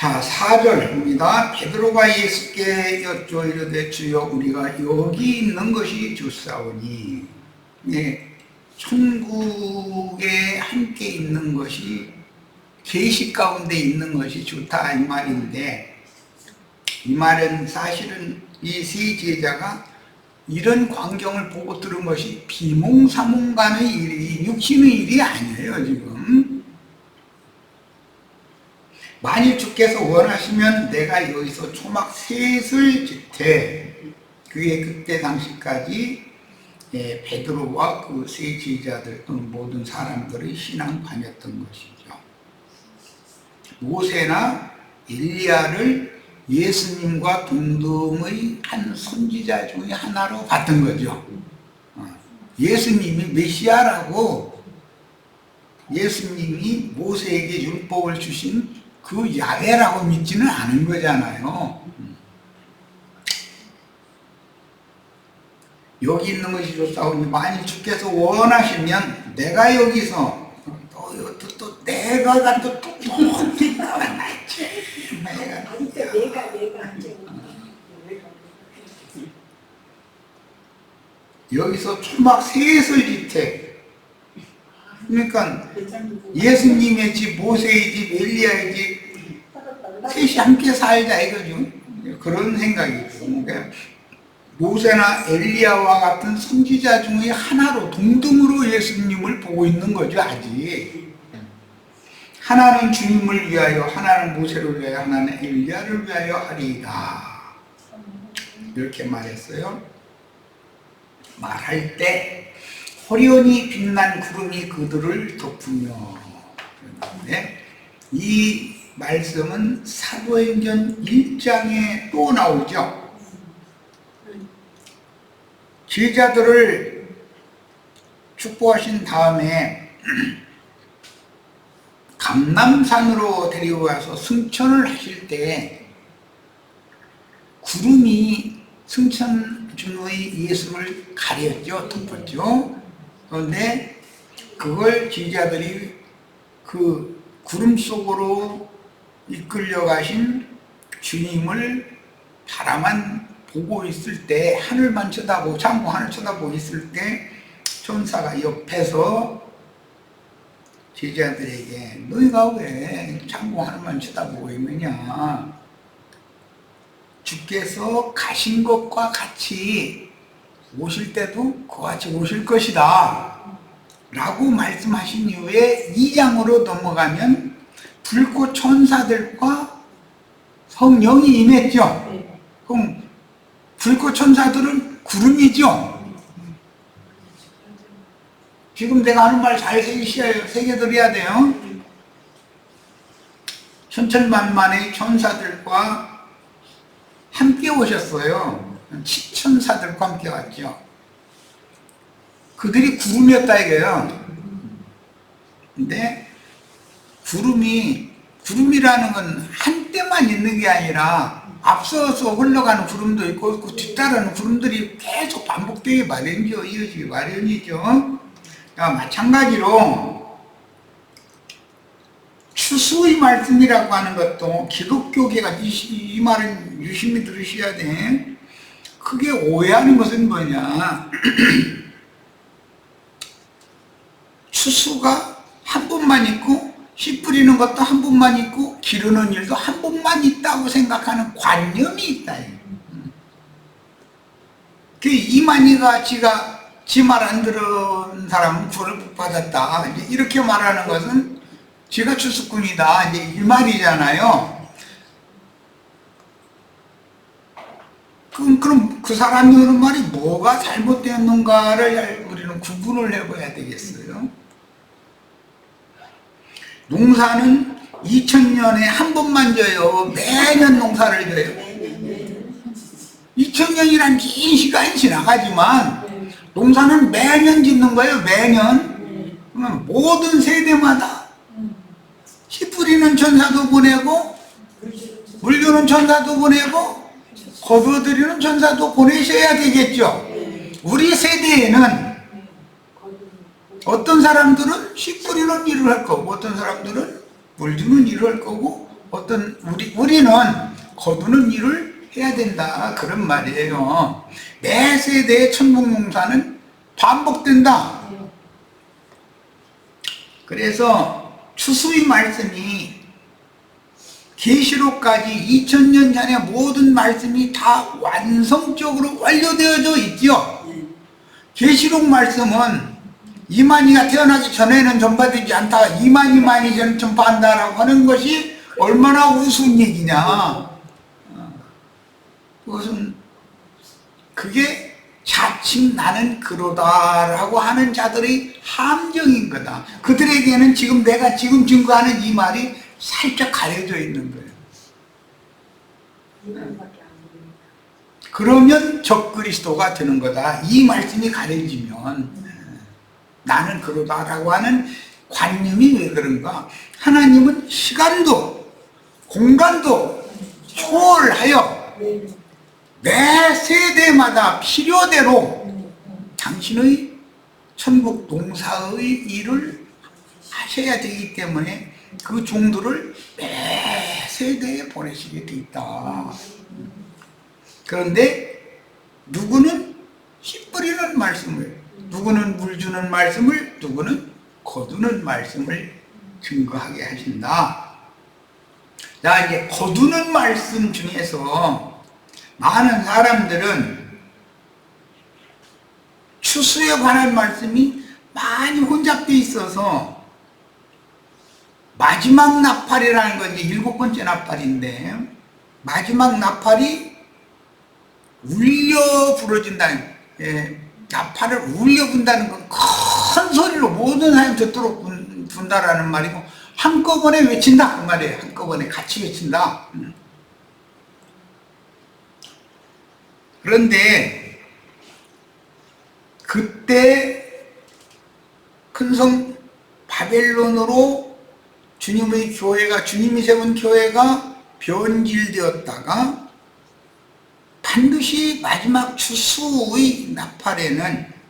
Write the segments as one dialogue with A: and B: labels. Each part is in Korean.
A: 자, 4절입니다. 베드로가 예수께 여쭈어 이르되 주여 우리가 여기 있는 것이 좋사오니. 예, 천국에 함께 있는 것이 계시 가운데 있는 것이 좋다 이 말인데, 이 말은 사실은 이 세 제자가 이런 광경을 보고 들은 것이 비몽사몽간의 일이, 육신의 일이 아니에요. 지금 만일 주께서 원하시면 내가 여기서 초막 셋을 짓되, 그게 그때 당시까지 베드로와 그 세 제자들 모든 사람들의 신앙관이었던 것이죠. 모세나 엘리야를 예수님과 동등의 한 선지자 중에 하나로 봤던 거죠. 예수님이 메시아라고, 예수님이 모세에게 율법을 주신 그 야훼라고 믿지는 않은 거잖아요. 여기 있는 것이 좋사오니 만일 주께서 원하시면 내가 여기서 또 내가 또 어디 나왔지? 여기서 초막 셋을 짓되, 그러니까 예수님의 집, 모세의 집, 엘리야의 집 셋이 함께 살자 이거죠. 그런 생각이죠. 그러니까 모세나 엘리야와 같은 선지자 중에 하나로 동등으로 예수님을 보고 있는 거죠. 아직 하나는 주님을 위하여, 하나는 모세를 위하여, 하나는 엘리야를 위하여 하리이다, 이렇게 말했어요. 말할 때 호련히 빛난 구름이 그들을 덮으며. 그런데 이 말씀은 사도행전 1장에 또 나오죠. 제자들을 축복하신 다음에 감람산으로 데리고 가서 승천을 하실 때 구름이 승천 중의 예수를 가렸죠. 덮었죠. 그런데 그걸 제자들이 그 구름 속으로 이끌려 가신 주님을 바라만 보고 있을 때, 하늘만 쳐다보고, 창고 하늘 쳐다보고 있을 때 천사가 옆에서 제자들에게 너희가 왜 창고 하늘만 쳐다보고 있느냐, 주께서 가신 것과 같이 오실 때도 그와 같이 오실 것이다 라고 말씀하신 이후에 2장으로 넘어가면 불꽃 천사들과 성령이 임했죠. 그럼 불꽃 천사들은 구름이죠. 지금 내가 하는 말 잘 새겨드려야 돼요. 천천만만의 천사들과 함께 오셨어요. 치천사들과 함께 왔죠. 그들이 구름이었다 이거예요. 근데 구름이라는 건 한때만 있는 게 아니라 앞서서 흘러가는 구름도 있고 그 뒤따르는 구름들이 계속 반복되기 마련이죠. 이어지기 마련이죠. 마찬가지로 추수의 말씀이라고 하는 것도 기독교계가 이 말은 유심히 들으셔야 돼. 크게 오해하는 것은 뭐냐, 추수가 한 번만 있고 씨 뿌리는 것도 한 번만 있고 기르는 일도 한 번만 있다고 생각하는 관념이 있다. 그 이만희가 지 말 안 들은 사람은 구원을 못 받았다, 이렇게 말하는 것은 지가 추수꾼이다, 이제 이 말이잖아요. 그럼 그 사람이 하는 말이 뭐가 잘못되었는가를 우리는 구분을 해봐야 되겠어요. 농사는 2000년에 한 번만 져요. 매년 농사를 져요. 2000년이란 긴 시간이 지나가지만 농사는 매년 짓는 거예요. 매년. 그러면 모든 세대마다 씨 뿌리는 천사도 보내고 물 주는 천사도 보내고 거두어들이는 천사도 보내셔야 되겠죠. 우리 세대에는 어떤 사람들은 씨 뿌리는 일을 할 거고, 어떤 사람들은 물 주는 일을 할 거고, 우리는 거두는 일을 해야 된다 그런 말이에요. 매 세대의 천국농사는 반복된다. 그래서 추수의 말씀이 계시록까지 2000년 전에 모든 말씀이 다 완성적으로 완료되어져 있죠. 계시록 말씀은 이만희가 태어나기 전에는 전파되지 않다, 이만희 전 전파한다라고 하는 것이 얼마나 우스운 얘기냐. 그것은 그게 자칭 나는 그러다라고 하는 자들의 함정인 거다. 그들에게는 지금 내가 지금 증거하는 이 말이 살짝 가려져 있는 거예요. 그러면 적그리스도가 되는 거다. 이 말씀이 가려지면 나는 그러다라고 하는 관념이 왜 그런가? 하나님은 시간도 공간도 초월하여 매 세대마다 필요대로 당신의 천국 농사의 일을 하셔야 되기 때문에 그 종들을 매 세대에 보내시게 돼 있다. 그런데 누구는 씨 뿌리는 말씀을, 누구는 물 주는 말씀을, 누구는 거두는 말씀을 증거하게 하신다. 자, 이제 거두는 말씀 중에서 많은 사람들은 추수에 관한 말씀이 많이 혼잡되어 있어서 마지막 나팔이라는 건 이제 7번째 나팔인데, 마지막 나팔이 울려 부러진다는, 나팔을 울려 분다는 건 큰 소리로 모든 사람이 듣도록 분다라는 말이고, 한꺼번에 외친다 그 말이에요. 한꺼번에 같이 외친다. 그런데 그때 큰 성 바벨론으로 주님의 교회가, 주님이 세운 교회가 변질되었다가 반드시 마지막 추수의 나팔에는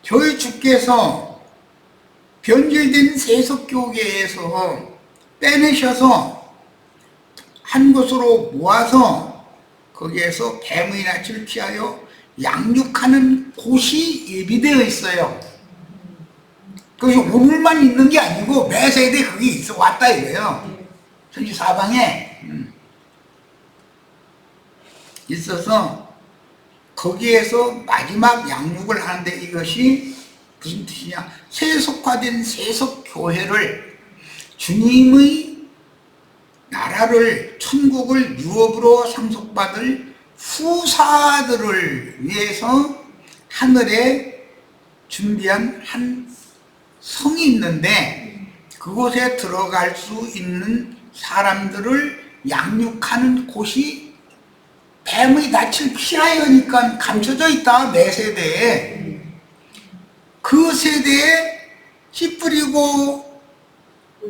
A: 저희 주께서 변질된 세속교계에서 빼내셔서 한 곳으로 모아서 거기에서 뱀의 낯을 피하여 양육하는 곳이 예비되어 있어요. 그것이 오늘만 있는 게 아니고 매 세대 그게 있어 왔다 이거예요. 천지 사방에 있어서 거기에서 마지막 양육을 하는데, 이것이 무슨 뜻이냐? 세속화된 세속교회를, 주님의 나라를, 천국을 유업으로 상속받을 후사들을 위해서 하늘에 준비한 한 성이 있는데, 그곳에 들어갈 수 있는 사람들을 양육하는 곳이 뱀의 낯을 피하여니까 감춰져 있다. 매 세대에. 그 세대에 씨 뿌리고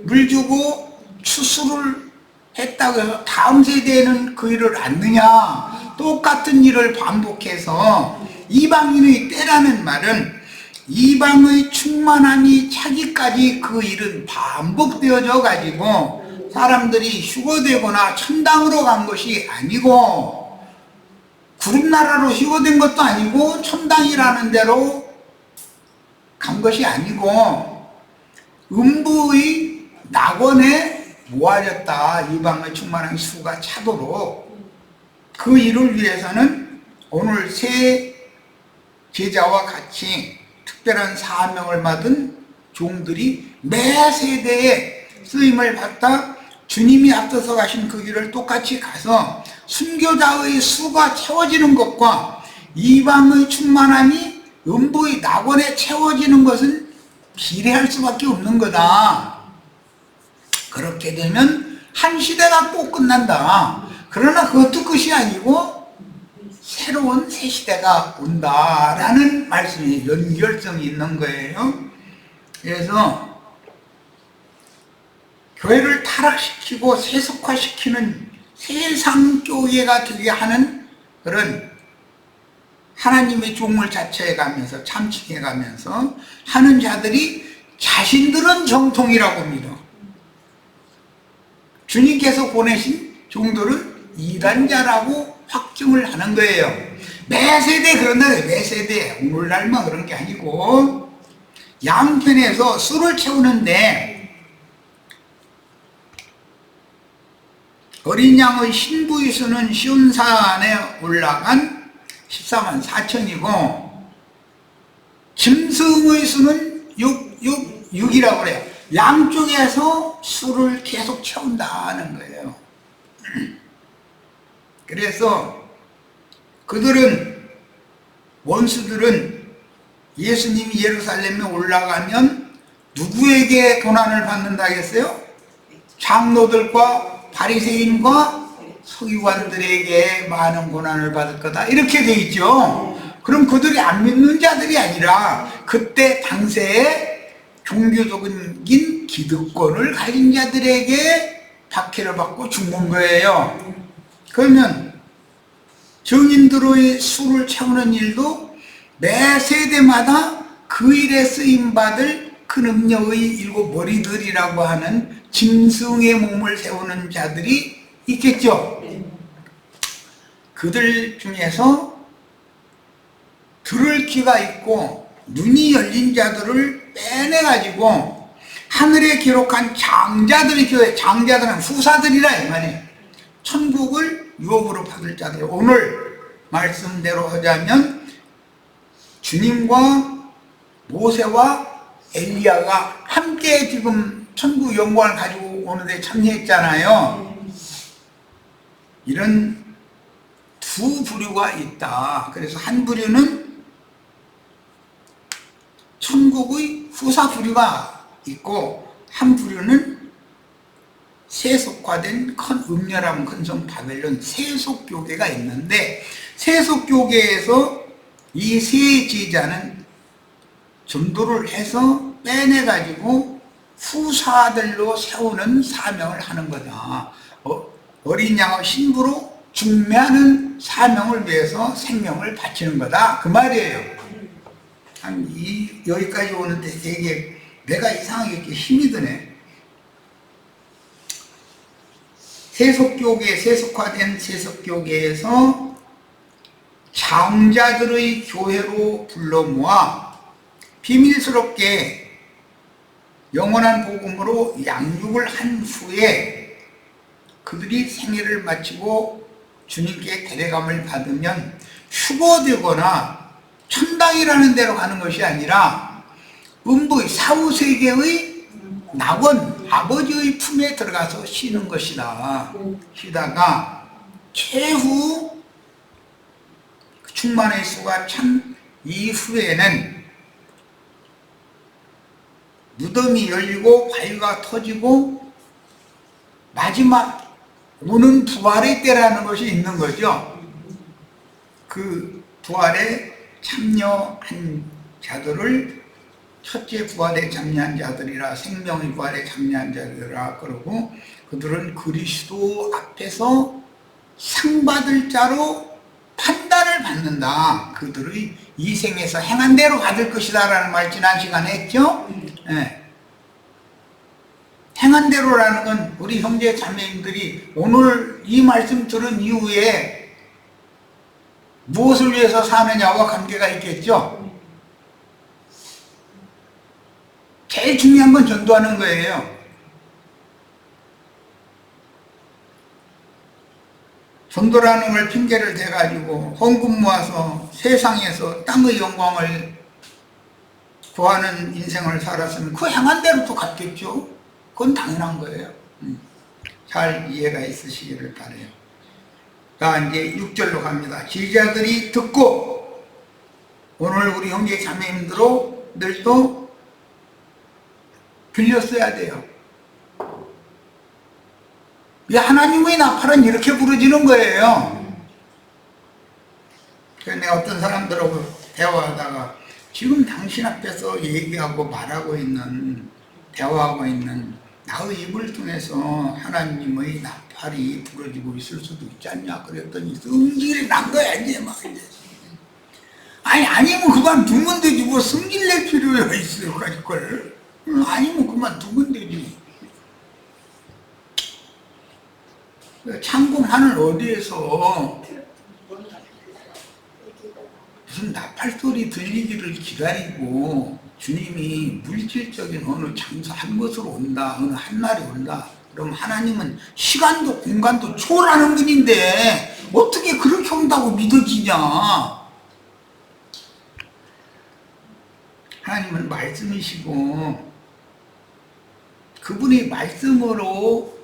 A: 물 주고 추수를 했다고 해서 다음 세대에는 그 일을 않느냐? 똑같은 일을 반복해서 이방인의 때라는 말은 이방의 충만함이 차기까지 그 일은 반복되어져 가지고 사람들이 휴거되거나 천당으로 간 것이 아니고, 구름나라로 휴거된 것도 아니고 천당이라는 데로 간 것이 아니고 음부의 낙원에 모아졌다. 이방의 충만한 수가 차도록. 그 일을 위해서는 오늘 새 제자와 같이 특별한 사명을 받은 종들이 매 세대에 쓰임을 받다 주님이 앞서서 가신 그 길을 똑같이 가서 순교자의 수가 채워지는 것과 이방의 충만함이 음부의 낙원에 채워지는 것은 비례할 수밖에 없는 거다. 그렇게 되면 한 시대가 꼭 끝난다. 그러나 그것도 끝이 아니고 새로운 새 시대가 온다라는 말씀이 연결성이 있는 거예요. 그래서 교회를 타락시키고 세속화시키는 세상 교회가 되게 하는 그런 하나님의 종을 자처해가면서 참칭해가면서 하는 자들이 자신들은 정통이라고 믿어. 주님께서 보내신 종들은 이단자라고 확증을 하는 거예요. 매 세대 그런다. 매 세대. 오늘날만 그런 게 아니고 양편에서 술을 채우는데 어린 양의 신부의 수는 시온산에 올라간 14만 4천이고 짐승의 수는 6이라고 그래요. 양쪽에서 수를 계속 채운다는 거예요. 그래서 그들은, 원수들은 예수님이 예루살렘에 올라가면 누구에게 고난을 받는다 했어요? 장로들과 바리새인과 서기관들에게 많은 고난을 받을 거다, 이렇게 돼 있죠. 그럼 그들이 안 믿는 자들이 아니라 그때 당시에 종교적인 기득권을 가진 자들에게 박해를 받고 죽는 거예요. 그러면 증인들의 수를 채우는 일도 매 세대마다 그 일에 쓰임받을 큰 음녀의 일곱 머리들이라고 하는 짐승의 몸을 세우는 자들이 있겠죠. 그들 중에서 들을 귀가 있고 눈이 열린 자들을 빼내가지고 하늘에 기록한 장자들의 교회, 장자들은 후사들이라 이 말이에요. 천국을 유업으로 받을 자들. 오늘 말씀대로 하자면 주님과 모세와 엘리야가 함께 지금 천국 영광을 가지고 오는데 참여했잖아요. 이런 두 부류가 있다. 그래서 한 부류는 천국의 후사 부류가 있고, 한 부류는 세속화된 큰 음녀라는 큰 성 바벨론 세속교계가 있는데, 세속교계에서 이 세 제자는 전도를 해서 빼내가지고 후사들로 세우는 사명을 하는 거다. 어린 양의 신부로 중매하는 사명을 위해서 생명을 바치는 거다, 그 말이에요. 여기까지 오는데 되게 내가 이상하게 이렇게 힘이 드네. 세속교계, 세속화된 세속교계에서 장자들의 교회로 불러 모아 비밀스럽게 영원한 복음으로 양육을 한 후에 그들이 생애를 마치고 주님께 데려감을 받으면 휴거되거나 천당이라는 데로 가는 것이 아니라 음부의 사후세계의 낙원, 아버지의 품에 들어가서 쉬는 것이다. 쉬다가 최후 충만의 수가 참 이후에는 무덤이 열리고 바위가 터지고 마지막 오는 부활의 때라는 것이 있는 거죠. 그 부활에 참여한 자들을 첫째 부활에 참여한 자들이라, 생명의 부활에 참여한 자들이라 그러고, 그들은 그리스도 앞에서 상 받을 자로 판단을 받는다. 그들의 이 생에서 행한 대로 받을 것이다 라는 말 지난 시간에 했죠. 네. 행한 대로라는 건 우리 형제 자매님들이 오늘 이 말씀 들은 이후에 무엇을 위해서 사느냐와 관계가 있겠죠. 제일 중요한 건 전도하는 거예요. 전도라는 걸 핑계를 대가지고 헌금 모아서 세상에서 땅의 영광을 구하는 인생을 살았으면 그 행한 대로 또 갔겠죠. 그건 당연한 거예요. 잘 이해가 있으시기를 바라요. 자, 이제 6절로 갑니다. 제자들이 듣고, 오늘 우리 형제 자매님들도 들렸어야 돼요. 이 하나님의 나팔은 이렇게 부러지는 거예요. 그래서 내가 어떤 사람들하고 대화하다가 지금 당신 앞에서 얘기하고 말하고 있는, 대화하고 있는 나의 입을 통해서 하나님의 나팔이 부러지고 있을 수도 있지 않냐 그랬더니 성질이 난 거야 이제 막 이제. 아니면 그만 두면 되지 뭐 성질 낼 필요가 있어요 가지고. 아니면 그만 두면 되지. 창공 하늘 어디에서 무슨 나팔 소리 들리기를 기다리고 주님이 물질적인 어느 장소 한 곳으로 온다, 어느 한 날이 온다. 그럼 하나님은 시간도 공간도 초월하는 분인데 어떻게 그렇게 온다고 믿어지냐? 하나님은 말씀이시고 그분이 말씀으로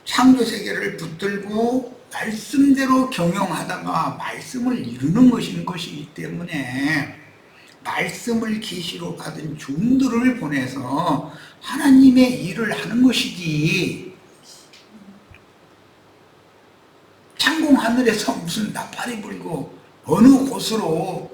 A: 창조세계를 붙들고 말씀대로 경영하다가 말씀을 이루는 것이기 때문에 말씀을 계시로 받은 종들을 보내서 하나님의 일을 하는 것이지, 창공 하늘에서 무슨 나팔이 불고 어느 곳으로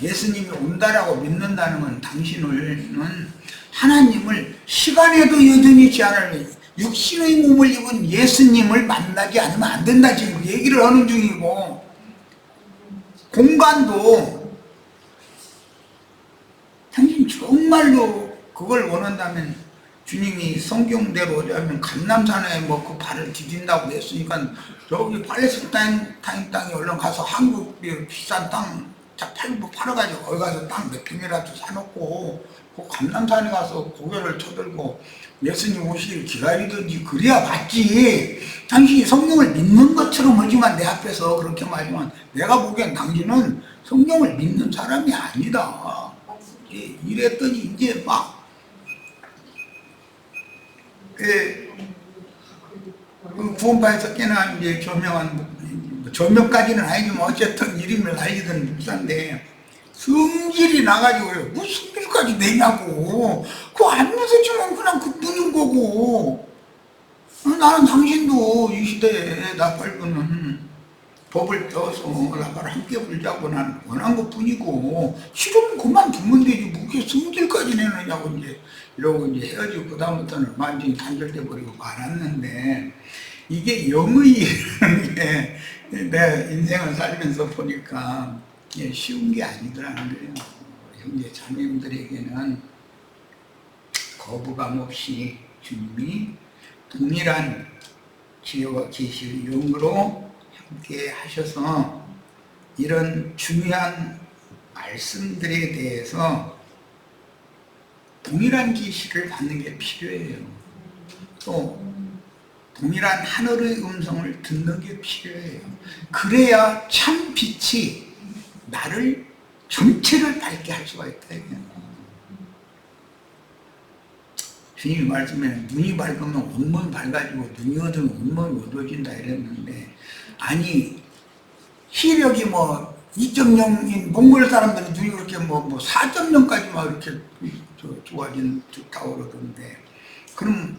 A: 예수님이 온다라고 믿는다는 건 당신은 하나님을 시간에도 여전히 제한을, 육신의 몸을 입은 예수님을 만나지 않으면 안 된다 지금 얘기를 하는 중이고, 공간도 당신 정말로 그걸 원한다면 주님이 성경대로 하면 감람산에 뭐 그 발을 디딘다고 했으니까 저기 팔레스타인 땅에 얼른 가서 한국 비싼 땅 팔아가지고 거기 가서 땅 몇 평이라도 사놓고 그 감람산에 가서 고개를 쳐들고 예수님 오시길 기다리든지 그래야 맞지. 당신이 성경을 믿는 것처럼 하지만 내 앞에서 그렇게 말하지만 내가 보기엔 당신은 성경을 믿는 사람이 아니다. 이랬더니 이제 막 구원파에서 꽤나 이제 조명까지는 아니지만 어쨌든 이름을 알리던 목사인데 성질이 나가지고 그래요. 무슨 성질까지 내냐고. 그거 안 믿어지면 그냥 그 뿐인 거고. 나는 당신도 이 시대에 나팔부는 법을 떠서 나팔을 함께 불자고 나는 원한 것 뿐이고, 싫으면 그만두면 되지 무게 성질까지 내느냐고 이제 이러고 이제 헤어지고 그다음부터는 완전히 단절돼 버리고 말았는데, 이게 영의라는 게 내 인생을 살면서 보니까 쉬운 게 아니더라는 거예요. 형제 자매님들에게는 거부감 없이 주님이 동일한 지혜와 계시의 영으로 함께 하셔서 이런 중요한 말씀들에 대해서 동일한 계시를 받는 게 필요해요. 또 동일한 하늘의 음성을 듣는 게 필요해요. 그래야 참 빛이 나를 전체를 밝게 할 수가 있다. 주님이 말씀에 눈이 밝으면 온몸이 밝아지고 눈이 어두우면 온몸이 어두워진다 이랬는데, 아니 시력이 뭐 2.0인 몽골 사람들은 눈이 그렇게 뭐 4.0까지 막 이렇게 좋다고 그러던데, 그럼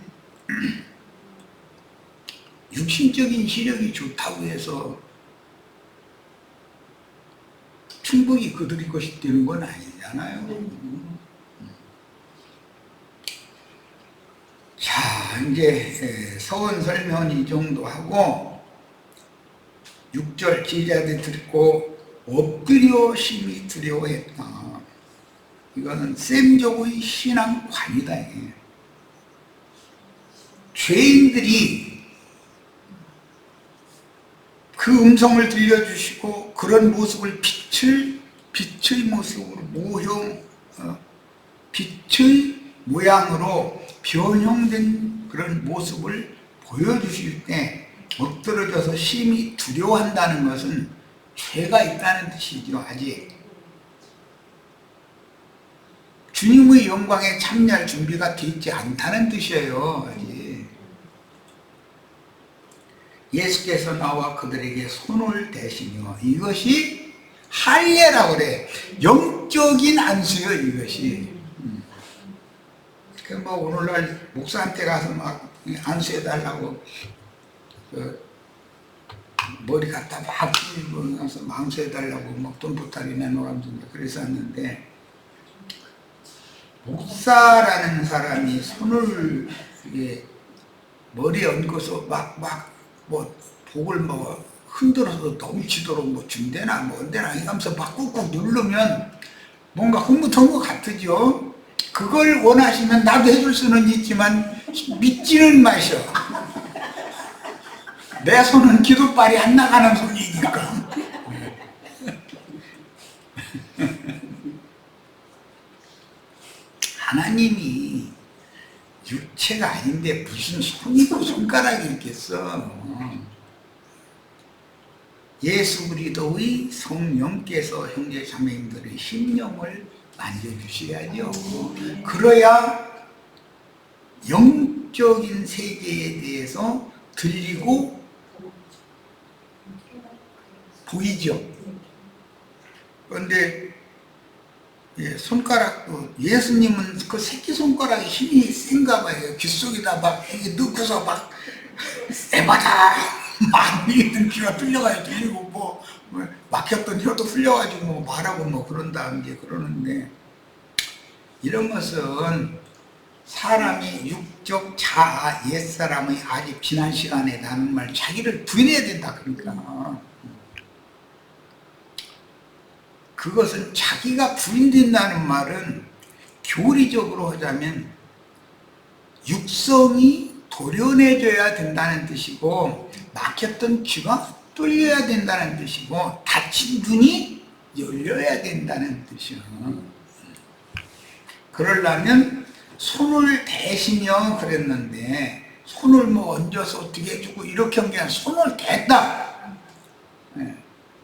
A: 육신적인 시력이 좋다고 해서 충분히 그들의 것이 되는 건 아니잖아요. 자, 이제 서원 설명은 이 정도 하고 6절 제자들 듣고 엎드려 심히 두려워했다. 이거는 셈족의 신앙관이다. 죄인들이 그 음성을 들려주시고 그런 모습을 빛의 모습으로 빛의 모양으로 변형된 그런 모습을 보여주실 때 엎드러져서 심히 두려워한다는 것은 죄가 있다는 뜻이죠. 아직 주님의 영광에 참여할 준비가 되어 있지 않다는 뜻이에요. 아직 예수께서 나와 그들에게 손을 대시며, 이것이 할례라고 그래. 영적인 안수요 이것이. 뭐 오늘날 목사한테 가서 막 안수해달라고 머리 갖다 막 뿌리고 가서 망수해달라고 막 돈 보따리 내놓으라면서 그랬었는데, 목사라는 사람이 손을 머리에 얹고서 뭐 복을 뭐 흔들어서 넘치도록 뭐 준대나 뭔대나 이러면서 막 꾹꾹 누르면 뭔가 흐뭇한 것 같으죠. 그걸 원하시면 나도 해줄 수는 있지만 믿지는 마셔. 내 손은 기도발이 안 나가는 손이니까. 하나님이 육체가 아닌데 무슨 손이고 손가락이 있겠어. 예수 그리스도의 성령께서 형제 자매님들의 심령을 만져주셔야죠. 그래야 영적인 세계에 대해서 들리고 보이죠. 그런데 손가락도, 예수님은 그 새끼손가락에 힘이 센가 봐요. 귀 속에다 막 넣고서 막 에바다 막 밀던 귀가 뚫려가지고 들리고, 뭐 막혔던 혀도 풀려가지고 뭐 말하고 뭐 그런다 이제 그러는데, 이런 것은 사람이 육적 자아, 옛사람의 아직 지난 시간에 나는 말 자기를 부인해야 된다. 그러니까 그것은 자기가 부인된다는 말은 교리적으로 하자면 육성이 도련해져야 된다는 뜻이고, 막혔던 귀가 뚫려야 된다는 뜻이고, 닫힌 눈이 열려야 된다는 뜻이야. 그러려면 손을 대시며 그랬는데, 손을 뭐 얹어서 어떻게 해주고 이렇게 한 게 아니라 손을 댔다.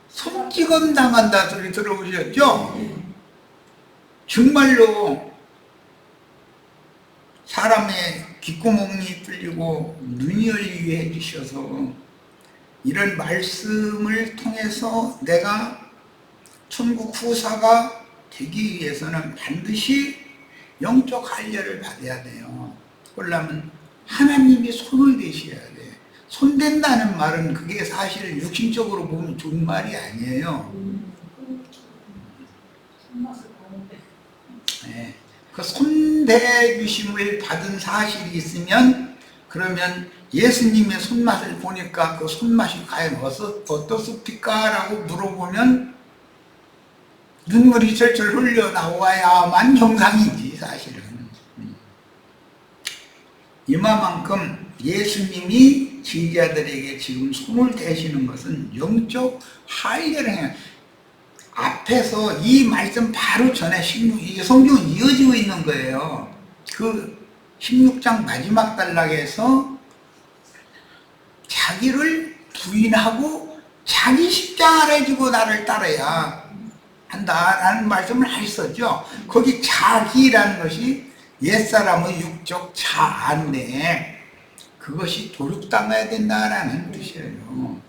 A: 손찌검 당한다 소리 들어보셨죠? 정말로 사람의 귓구멍이 뚫리고 눈이 열리게 해주셔서, 이런 말씀을 통해서 내가 천국 후사가 되기 위해서는 반드시 영적 할례를 받아야 돼요. 그러려면 하나님이 손을 대셔야 돼. 손댄다는 말은 그게 사실 육신적으로 보면 좋은 말이 아니에요. 네. 그 손대주심을 받은 사실이 있으면, 그러면 예수님의 손맛을 보니까 그 손맛이 과연 어떻습니까? 라고 물어보면 눈물이 철철 흘러나와야만 정상이지 사실은. 이마만큼 예수님이 제자들에게 지금 손을 대시는 것은 영적 할례를 해요. 앞에서 이 말씀 바로 전에 이게 성경은 이어지고 있는 거예요. 그 16장 마지막 단락에서 자기를 부인하고 자기 십자가를 지고 나를 따라야 한다라는 말씀을 하셨죠. 거기 자기라는 것이 옛사람의 육적 자아인데, 그것이 도륙당해야 된다라는 뜻이에요.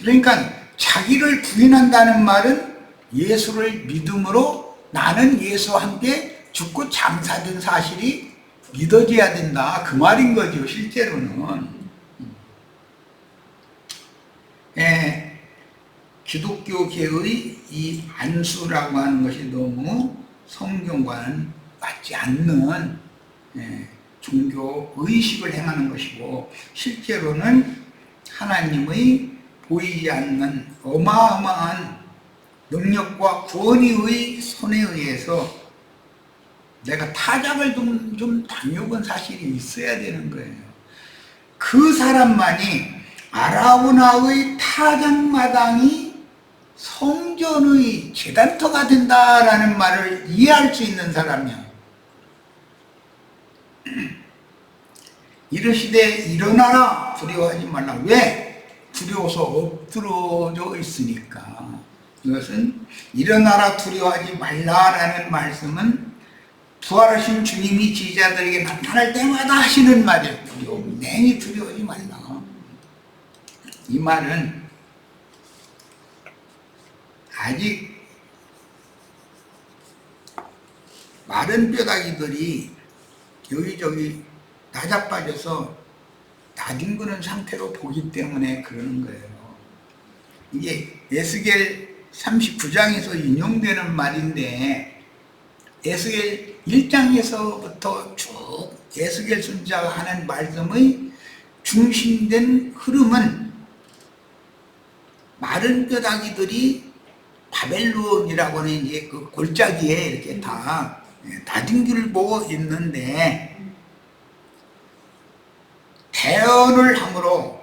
A: 그러니까 자기를 부인한다는 말은 예수를 믿음으로 나는 예수와 함께 죽고 장사된 사실이 믿어져야 된다, 그 말인 거죠. 실제로는 기독교계의 이 안수라고 하는 것이 너무 성경과는 맞지 않는 종교 의식을 행하는 것이고, 실제로는 하나님의 보이지 않는 어마어마한 능력과 권위의 손에 의해서 내가 타작을 좀 당해본 사실이 있어야 되는 거예요. 그 사람만이 아라우나의 타작마당이 성전의 제단터가 된다라는 말을 이해할 수 있는 사람이야. 이르시되 일어나라, 두려워하지 말라. 왜? 두려워서 엎드러져 있으니까. 이것은 일어나라 두려워하지 말라라는 말씀은 부활하신 주님이 제자들에게 나타날 때마다 하시는 말이에요. 냉히 두려워하지 말라. 이 말은 아직 마른 뼈다귀들이 여기저기 나자빠져서 나뒹구는 상태로 보기 때문에 그러는 거예요. 이게 에스겔 39장에서 인용되는 말인데, 에스겔 1장에서부터 쭉 에스겔 선지자가 하는 말씀의 중심된 흐름은 마른 뼈다귀들이 바벨론이라고 하는 이제 그 골짜기에 이렇게 다 나뒹굴고 있는데, 대언을 함으로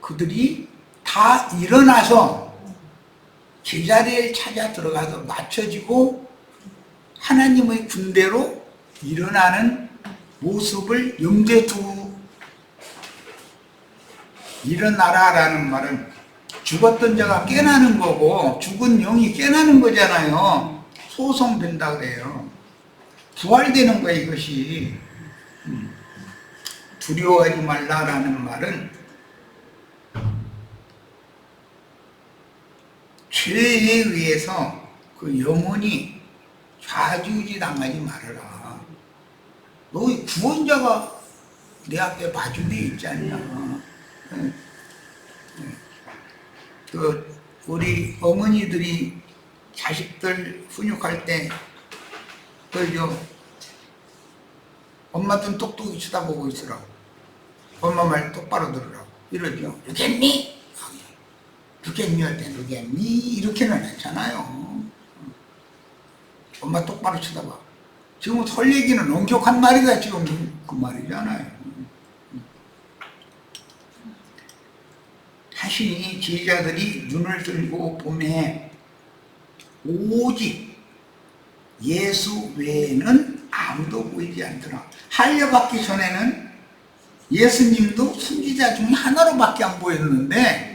A: 그들이 다 일어나서 제자리에 찾아 들어가서 맞춰지고 하나님의 군대로 일어나는 모습을 염두에 두고, 일어나라라는 말은 죽었던 자가 깨나는 거고 죽은 영이 깨나는 거잖아요. 소송된다 그래요. 부활되는 거예요, 이것이. 두려워하지 말라라는 말은 죄에 의해서 그 영혼이 좌지우지 당하지 말아라. 너 구원자가 내 앞에 봐주게 있지 않냐. 그 우리 어머니들이 자식들 훈육할 때 그죠, 엄마 좀 똑똑히 쳐다보고 있으라고, 엄마 말 똑바로 들으라고 이러죠. 누겠니? 누겠니 할 때 누겠니? 이렇게는 하잖아요. 엄마 똑바로 쳐다봐. 지금 설 얘기는 엄격한 말이다. 지금 그 말이잖아요. 자신이 제자들이 눈을 들고 보매 오직 예수 외에는 아무도 보이지 않더라. 할례받기 전에는 예수님도 선지자 중에 하나로밖에 안 보였는데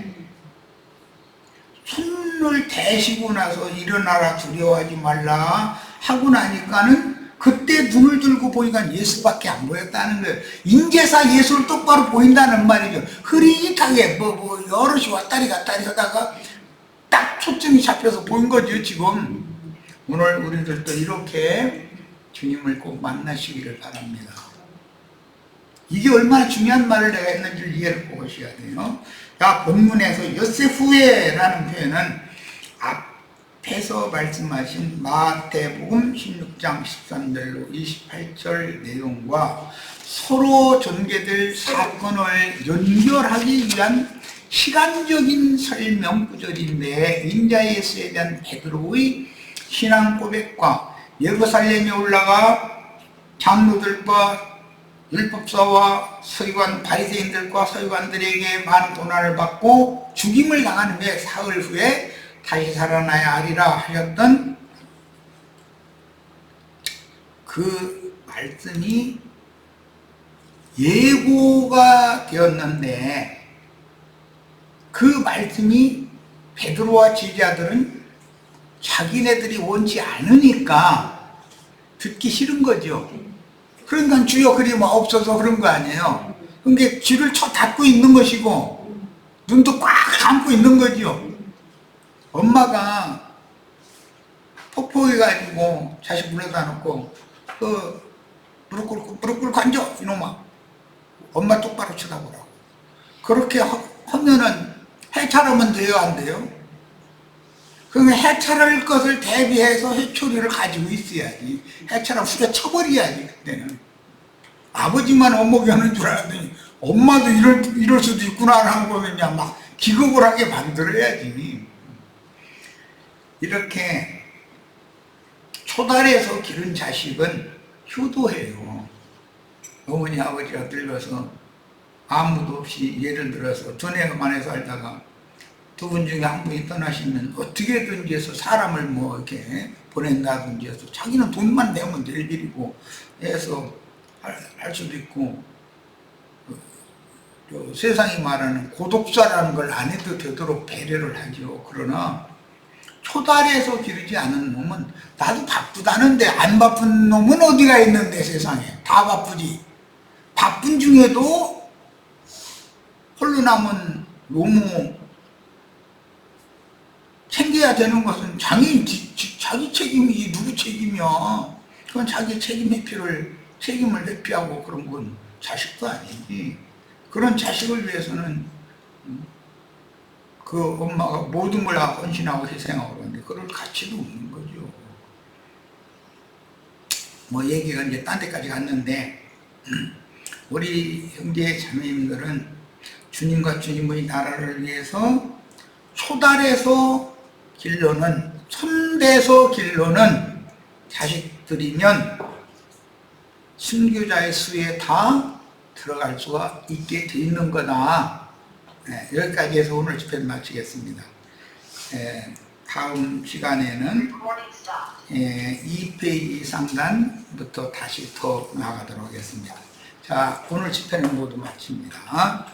A: 손을 대시고 나서 일어나라, 두려워하지 말라 하고 나니까는 그때 눈을 들고 보니까 예수밖에 안 보였다는 거예요. 인제사 예수를 똑바로 보인다는 말이죠. 흐릿하게 여럿이 왔다리 갔다리 하다가 딱 초점이 잡혀서 보인 거죠. 지금 오늘 우리들도 이렇게 주님을 꼭 만나시기를 바랍니다. 이게 얼마나 중요한 말을 내가 했는지를 이해를 보셔야 돼요. 자, 본문에서 요세후에라는 표현은 앞에서 말씀하신 마태복음 16장 13절로 28절 내용과 서로 전개될 사건을 연결하기 위한 시간적인 설명 구절인데, 인자 예수에 대한 베드로의 신앙 고백과 예루살렘에 올라가 장로들과 율법사와 서기관, 바리새인들과 서기관들에게 많은 고난을 받고 죽임을 당한 후에 사흘 후에 다시 살아나야 하리라 하셨던 그 말씀이 예고가 되었는데, 그 말씀이 베드로와 제자들은 자기네들이 원치 않으니까 듣기 싫은 거죠. 그러니까 주여 그리 없어서 그런 거 아니에요. 그러니까 귀를 쳐 닫고 있는 것이고 눈도 꽉 감고 있는 거죠. 엄마가 폭포해가지고 자식 불러다 놓고 무릎 꿇고 앉아 이놈아, 엄마 똑바로 쳐다보라고. 그렇게 하면은 해탈하면 돼요, 안 돼요? 그러면 해탈할 것을 대비해서 해초리를 가지고 있어야지. 해탈하면 후려쳐버려야지. 그때는 아버지만 어목이하는 줄 알았더니 엄마도 이럴 수도 있구나 하는 거면야 막 기겁을 하게 만들어야지. 이렇게 초달에서 기른 자식은 효도해요. 어머니 아버지가 늙어서 아무도 없이, 예를 들어서 전에만 해서 살다가 두 분 중에 한 분이 떠나시면 어떻게든지 해서 사람을 이렇게 보낸다든지 해서 자기는 돈만 내면 될 일이고 해서 할 수도 있고, 세상이 말하는 고독사라는 걸 안 해도 되도록 배려를 하죠. 그러나 초달에서 기르지 않은 놈은 나도 바쁘다는데 안 바쁜 놈은 어디가 있는데, 세상에 다 바쁘지. 바쁜 중에도 홀로 남은 노무 챙겨야 되는 것은 자기 책임이지 누구 책임이야. 그건 자기 책임을 회피하고 그런 건 자식도 아니지. 그런 자식을 위해서는 그 엄마가 모든 걸 다 헌신하고 희생하고 그러는데 그럴 가치도 없는 거죠. 얘기가 이제 딴 데까지 갔는데, 우리 형제 자매님들은 주님과 주님의 나라를 위해서 초달에서 길러는, 손대서 길러는 자식들이면 순교자의 수에 다 들어갈 수가 있게 돼 있는 거다. 여기까지 해서 오늘 집회를 마치겠습니다. 다음 시간에는 2페이지 상단부터 다시 더 나가도록 하겠습니다. 자, 오늘 집회는 모두 마칩니다.